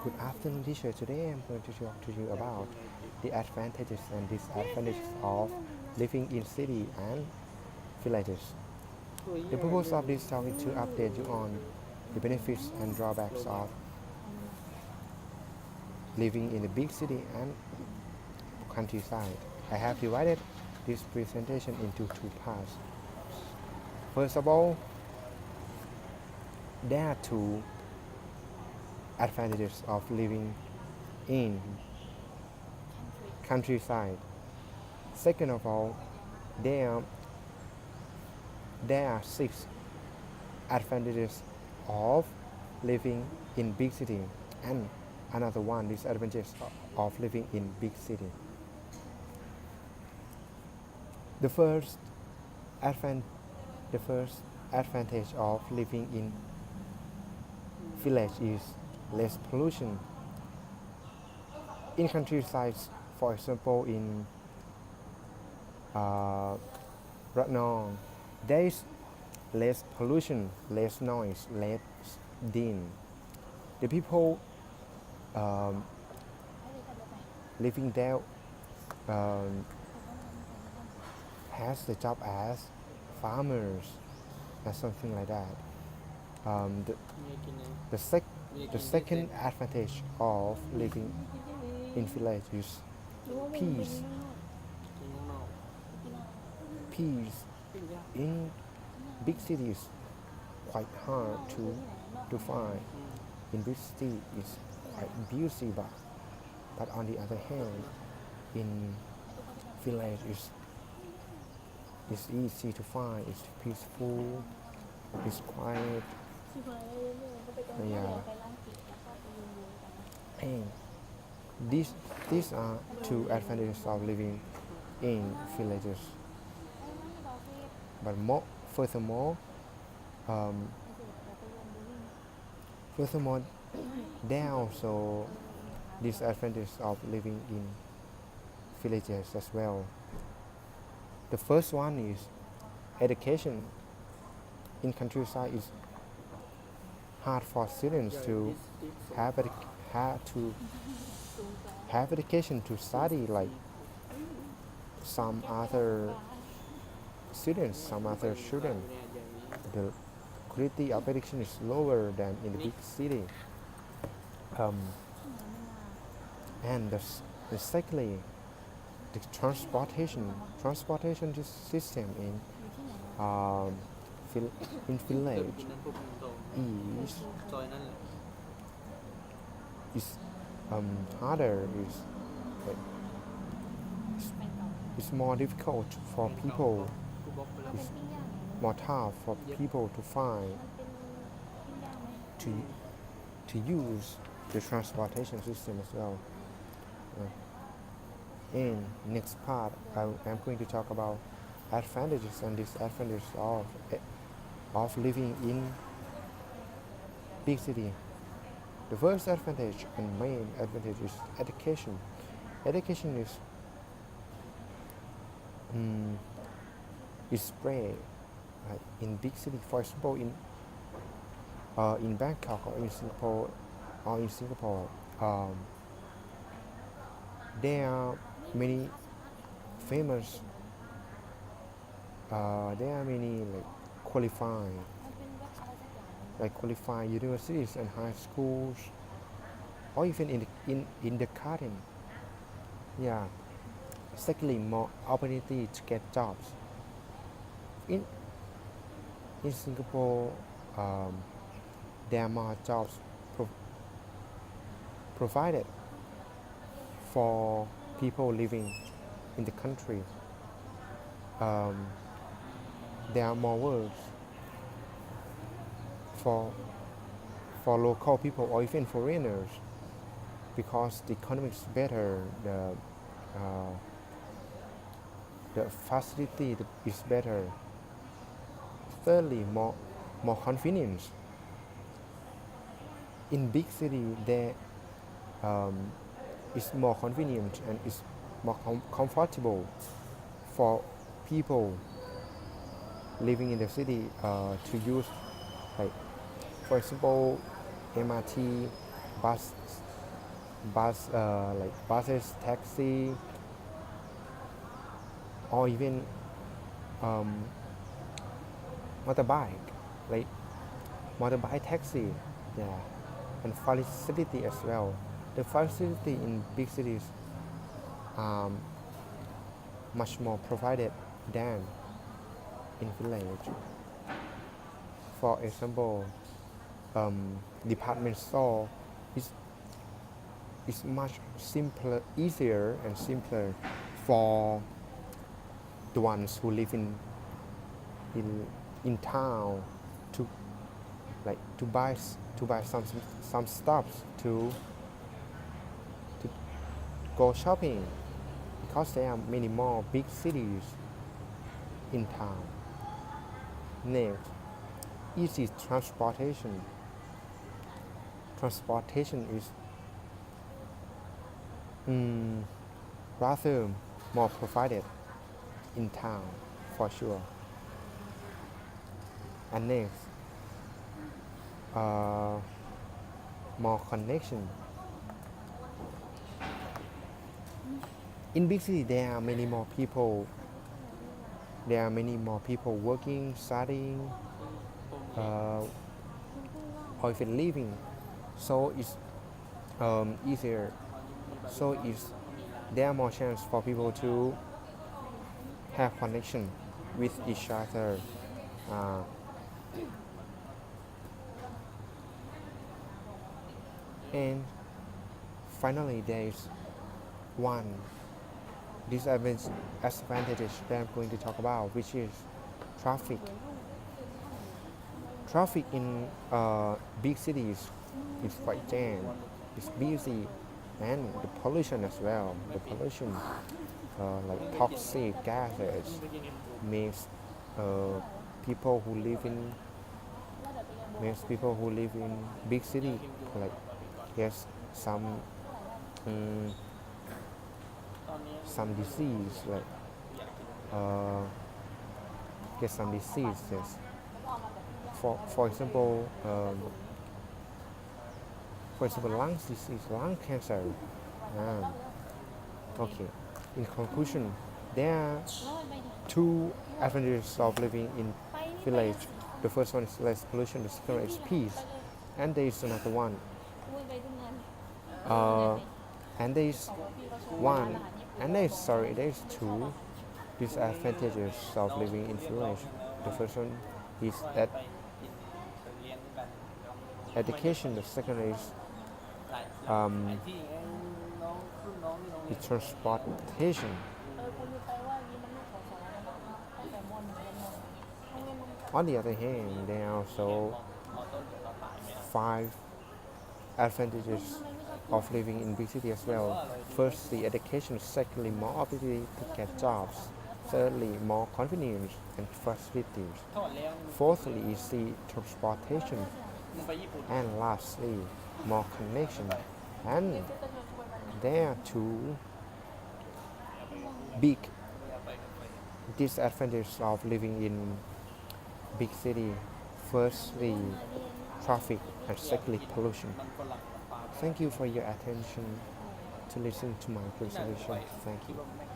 Good afternoon, teacher. Today I'm going to talk to you about the advantages and disadvantages of living in city and villages. The purpose of this talk is to update you on the benefits and drawbacks of living in a big city and countryside. I have divided this presentation into two parts. First of all, there are two advantages of living in countryside. Second of all, there there are six advantages of living in big city and another one disadvantage of living in big city. The first advan- the first advantage of living in village is less pollution. In countryside, for example, in Ratnong, there is less pollution, less noise, less din. The people um, living there um, has the job as farmers and something like that. Um, the, the, sec- the second advantage of living in village is peace. Peace in big cities quite hard to find. In big city it's quite busy, but on the other hand, in village it's easy to find. It's peaceful. It's quiet. Yeah. And these these are two advantages of living in villages. But furthermore, um, furthermore, there are also disadvantages of living in villages as well. The first one is education. In countryside, it's hard for students to have to have education to study like some other students, some other children. The quality of education is lower than in the big city. Um, and secondly, the transportation system um, in village is is harder. Is it's more difficult for people. It's more tough for people to find to use the transportation system as well. In next part, I'm going to talk about advantages and disadvantages of living in big city. The first advantage and main advantage is education. Education is spread in big city. For example, in Bangkok or in Singapore, there are many famous. There are many qualified universities and high schools, or even in the garden. Yeah. Secondly, more opportunity to get jobs. In Singapore, there are more jobs provided for people living in the country. There are more works for local people or even foreigners because the economy is better, the facility is better. Thirdly, more convenience. In big city, there is more convenient and is more comfortable for people living in the city to use, like for example, MRT, bus like buses, taxi, or even um, motorbike, like motorbike taxi, yeah, and facility as well. The facility in big cities are much more provided than in village. For example, department store is much simpler, easier and simpler for the ones who live in in town to to buy some stuff to go shopping because there are many more big cities in town. Next, easy transportation. Transportation is rather more provided in town for sure. And next, uh, more connection. In big city, there are many more people. There are many more people working, studying, uh, or even living. So it's easier. So it's there are more chance for people to have connection with each other. Uh, and finally, there is one disadvantage that I'm going to talk about, which is traffic. Traffic in big cities is quite jam. It's busy, and the pollution as well. The pollution, like toxic gases, makes uh, people who live in big city like yes um, some disease like uh, get some diseases. For example, lung disease, lung cancer. Um, okay. In conclusion, there are two advantages of living in village. The first one is less pollution. The second one is peace. And there is another one. Uh, and there is one. And there is two disadvantages of living in village. The first one is that education. The second is um, the transportation. On the other hand, there are also five advantages of living in big city as well. Firstly, education. Secondly, more opportunity to get jobs. Thirdly, more convenience and facilities. Fourthly, easy transportation. And lastly, more connection. And there are two big disadvantages of living in big city. Firstly, traffic, and secondly, pollution. Thank you for your attention to listen to my presentation. Thank you.